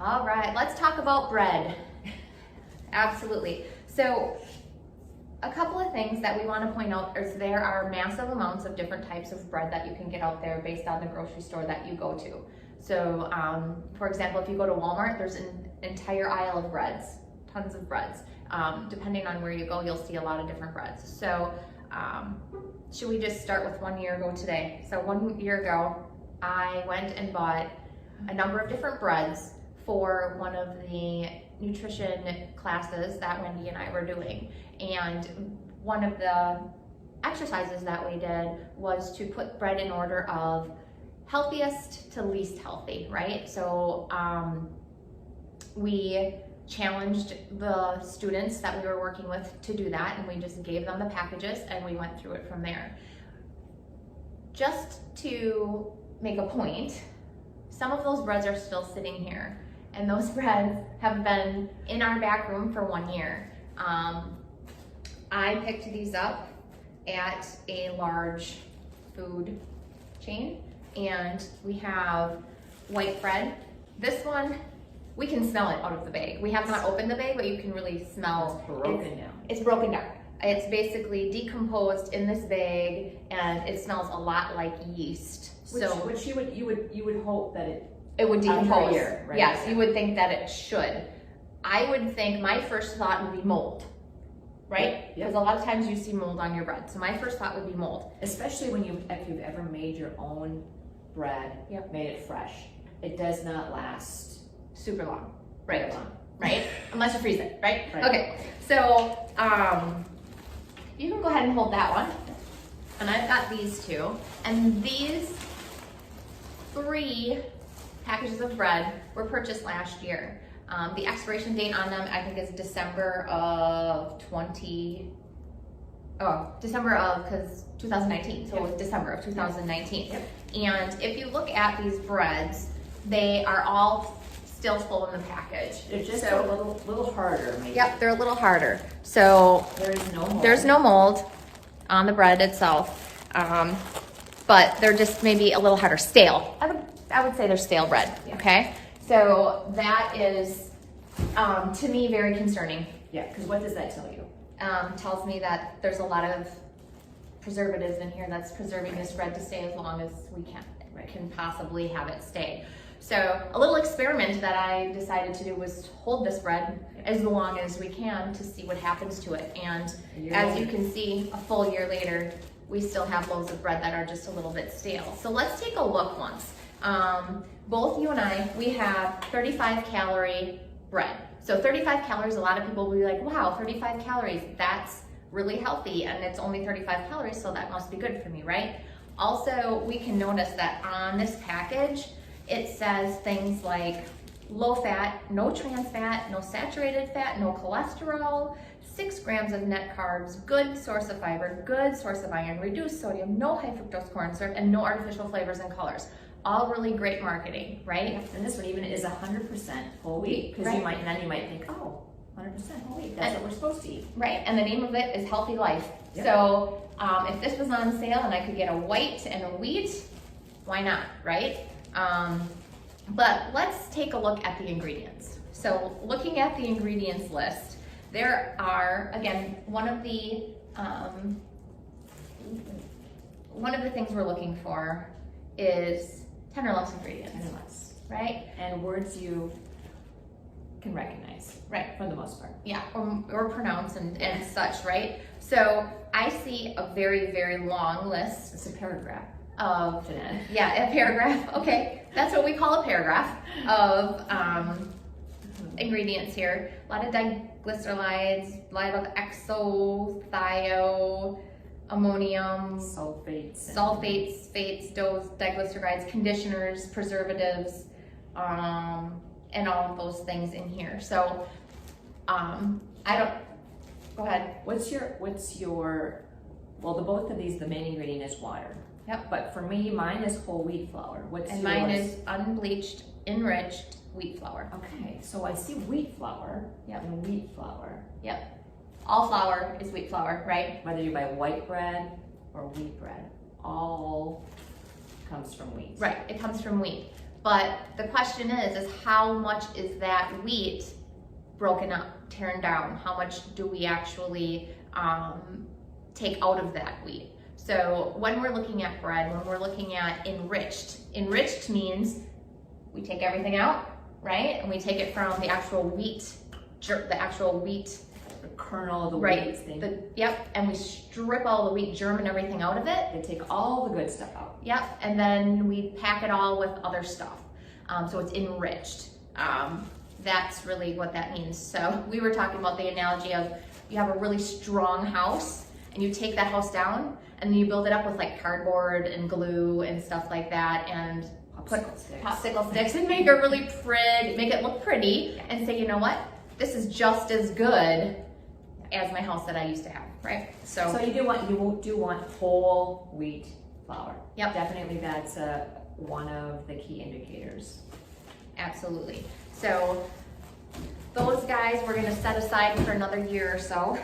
All right, let's talk about bread. Absolutely. So a couple of things that we want to point out is there are massive amounts of different types of bread that you can get out there based on the grocery store that you go to. So for example, if you go to Walmart, there's an entire aisle of breads, tons of breads. Depending on where you go, you'll see a lot of different breads. So should we just start with 1 year ago today? So 1 year ago, I went and bought a number of different breads for one of the nutrition classes that Wendy and I were doing. And one of the exercises that we did was to put bread in order of healthiest to least healthy, right? So we challenged the students that we were working with to do that, and we just gave them the packages and we went through it from there. Just to make a point, some of those breads are still sitting here, and those breads have been in our back room for 1 year. I picked these up at a large food chain, and we have white bread. This one, we can smell it out of the bag. We have not opened the bag, but you can really smell it's broken down. It's basically decomposed in this bag, and it smells a lot like yeast. Which you would hope that it would decompose. After a year, right? Yes, you would think that it should. I would think my first thought would be mold, right? Because a lot of times you see mold on your bread. So my first thought would be mold. Especially if you've ever made your own bread, made it fresh. It does not last super long, very long. Right? Unless you freeze it, right? Right. Okay, so you can go ahead and hold that one. And I've got these two. And these 3 packages of bread were purchased last year. The expiration date on them, I think, is December of 2019, so it was December of 2019. Yep. And if you look at these breads, they are all still full in the package. They're just a little harder, maybe. Yep, they're a little harder. So there's no mold on the bread itself, but they're just maybe a little harder, stale. I would say they're stale bread, okay? So that is, to me, very concerning. Yeah, because what does that tell you? Tells me that there's a lot of preservatives in here that's preserving this bread to stay as long as we can possibly have it stay. So a little experiment that I decided to do was hold this bread as long as we can to see what happens to it. And as you can see, a full year later, we still have loaves of bread that are just a little bit stale. So let's take a look once. Both you and I, we have 35 calorie bread. So 35 calories, a lot of people will be like, wow, 35 calories, that's really healthy, and it's only 35 calories, so that must be good for me, right? Also, we can notice that on this package, it says things like low fat, no trans fat, no saturated fat, no cholesterol, 6 grams of net carbs, good source of fiber, good source of iron, reduced sodium, no high fructose corn syrup, and no artificial flavors and colors. All really great marketing, right? And this one even is 100% whole wheat, because you might think, oh, 100% whole wheat, that's what we're supposed to eat. Right, and the name of it is Healthy Life. Yep. So if this was on sale and I could get a white and a wheat, why not, right? But let's take a look at the ingredients. So looking at the ingredients list, there are, again, one of the things we're looking for is 10 or less ingredients. 10 or less. Right? And words you can recognize. Right. For the most part. Yeah, or pronounce and such, right? So I see a very, very long list. It's a paragraph. Of, yeah, a paragraph. Okay, that's what we call a paragraph of ingredients here. A lot of diglycerides, a lot of exo, ammonium, sulfates, fates, dose, diglycerides, conditioners, preservatives, and all of those things in here. So, go ahead. What's your, well, both of these, the main ingredient is water. Yep. But for me, mine is whole wheat flour. And mine is unbleached, enriched wheat flour. Okay, so I see wheat flour. Yep. And wheat flour. Yep. All flour is wheat flour, right? Whether you buy white bread or wheat bread, all comes from wheat. Right, it comes from wheat. But the question is how much is that wheat broken up, teared down? How much do we actually take out of that wheat? So when we're looking at bread, when we're looking at enriched means we take everything out, right? And we take it from the actual wheat, The kernel of the right? wheat thing. Yep, and we strip all the wheat germ and everything out of it. They take all the good stuff out. Yep, and then we pack it all with other stuff. So it's enriched. That's really what that means. So we were talking about the analogy of you have a really strong house and you take that house down and then you build it up with like cardboard and glue and stuff like that, and popsicle sticks and make it look pretty, and say, you know what, this is just as good as my house that I used to have, right? So you do want whole wheat flour. Yep. Definitely, that's one of the key indicators. Absolutely. So those guys we're gonna set aside for another year or so,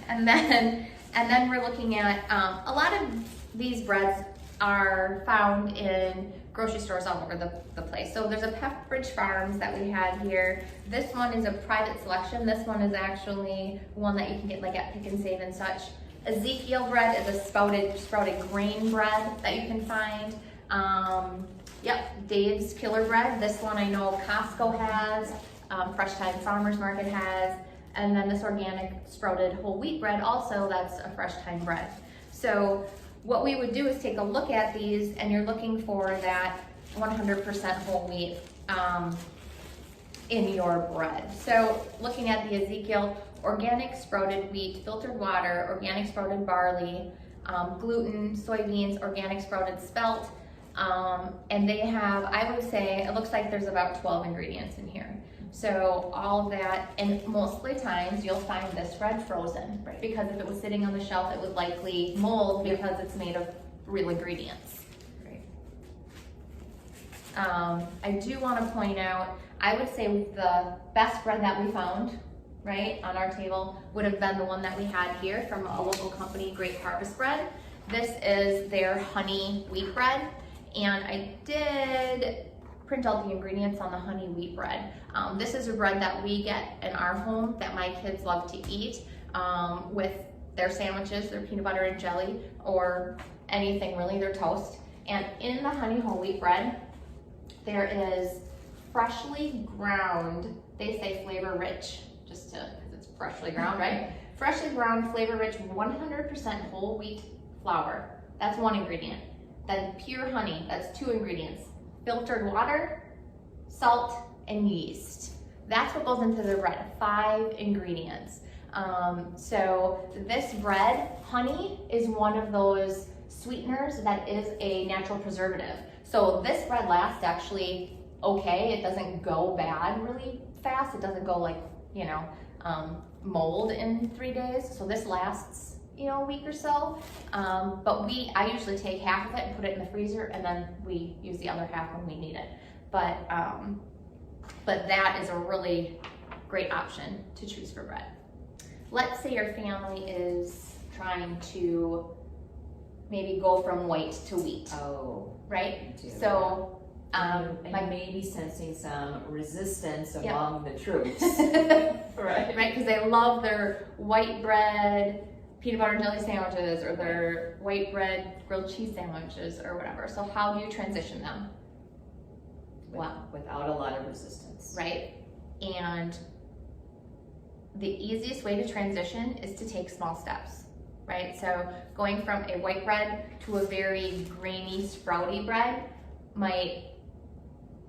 and then we're looking at a lot of these breads are found in grocery stores all over the place. So there's a Pepperidge Farms that we had here. This one is a private selection. This one is actually one that you can get like at Pick and Save and such. Ezekiel bread is a sprouted grain bread that you can find. Yep, Dave's Killer Bread. This one I know Costco has, Fresh Time Farmers Market has, and then this organic sprouted whole wheat bread also, that's a Fresh Time bread. So what we would do is take a look at these, and you're looking for that 100% whole wheat in your bread. So looking at the Ezekiel, organic sprouted wheat, filtered water, organic sprouted barley, gluten, soybeans, organic sprouted spelt, and they have, I would say, it looks like there's about 12 ingredients in here. So all of that, and most of the times you'll find this bread frozen, right? Because if it was sitting on the shelf, it would likely mold because it's made of real ingredients. Great. I do want to point out, I would say the best bread that we found, right, on our table would have been the one that we had here from a local company, Great Harvest Bread. This is their honey wheat bread, and I did print out the ingredients on the honey wheat bread. This is a bread that we get in our home that my kids love to eat with their sandwiches, their peanut butter and jelly, or anything really, their toast. And in the honey whole wheat bread, there is freshly ground, they say flavor rich, just to, because it's freshly ground, right? Freshly ground, flavor rich, 100% whole wheat flour. That's one ingredient. Then pure honey, that's 2 ingredients. Filtered water, salt, and yeast. That's what goes into the bread, 5 ingredients. So this bread, honey is one of those sweeteners that is a natural preservative. So this bread lasts actually okay. It doesn't go bad really fast. It doesn't go like, you know, mold in 3 days. So this lasts, you know, a week or so. But I usually take half of it and put it in the freezer, and then we use the other half when we need it. But that is a really great option to choose for bread. Let's say your family is trying to maybe go from white to wheat. Oh, right? me too. So, and you may be sensing some resistance Yep. among the troops. right? Because they love their white bread, peanut butter and jelly sandwiches, or their white bread grilled cheese sandwiches, or whatever. So how do you transition them? Without a lot of resistance. Right? And the easiest way to transition is to take small steps, right? So going from a white bread to a very grainy, sprouty bread might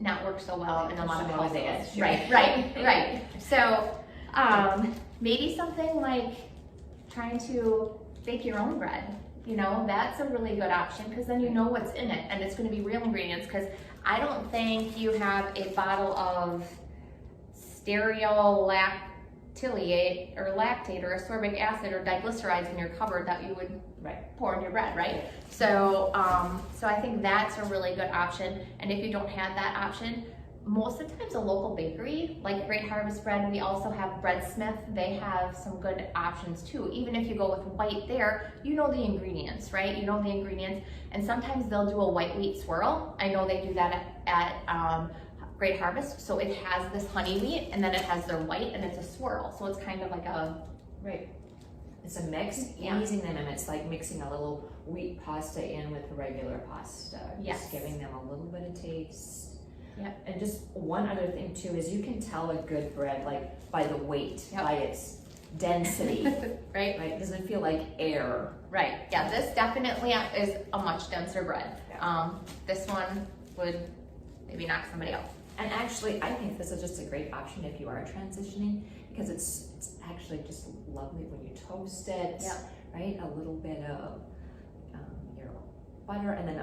not work so well in a lot of households. Right. So maybe something like trying to bake your own bread. You know, that's a really good option, because then you know what's in it, and it's going to be real ingredients. Because I don't think you have a bottle of stereolactate or ascorbic acid or diglycerides in your cupboard that you would pour in your bread, right? So, so I think that's a really good option. And if you don't have that option, most of the times a local bakery, like Great Harvest Bread. We also have Breadsmith. They have some good options too. Even if you go with white there, you know the ingredients, right? You know the ingredients. And sometimes they'll do a white wheat swirl. I know they do that at Great Harvest. So it has this honey wheat and then it has their white and it's a swirl. So it's kind of like a, Right. It's a mix, Yeah. easing them, and it's like mixing a little wheat pasta in with regular pasta. Yes. Just giving them a little bit of taste. Yep. And just one other thing too is you can tell a good bread like by the weight, Yep. by its density, right? right? It doesn't feel like air. Right, yeah, this definitely is a much denser bread. This one would maybe knock somebody out. And actually, I think this is just a great option if you are transitioning, because it's actually just lovely when you toast it, Yep. right? A little bit of your butter, and then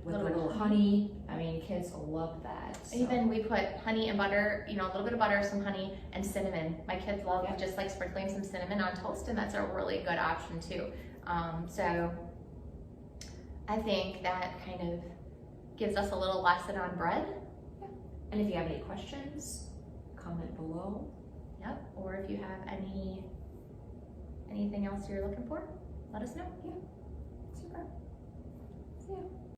with a little honey. I mean, kids love that. So. Even we put honey and butter, you know, a little bit of butter, some honey, and cinnamon. My kids love just like sprinkling some cinnamon on toast, and that's a really good option too. So I think that kind of gives us a little lesson on bread. And if you have any questions, comment below. Yep. Or if you have anything else you're looking for, let us know. Yeah. Super. See ya.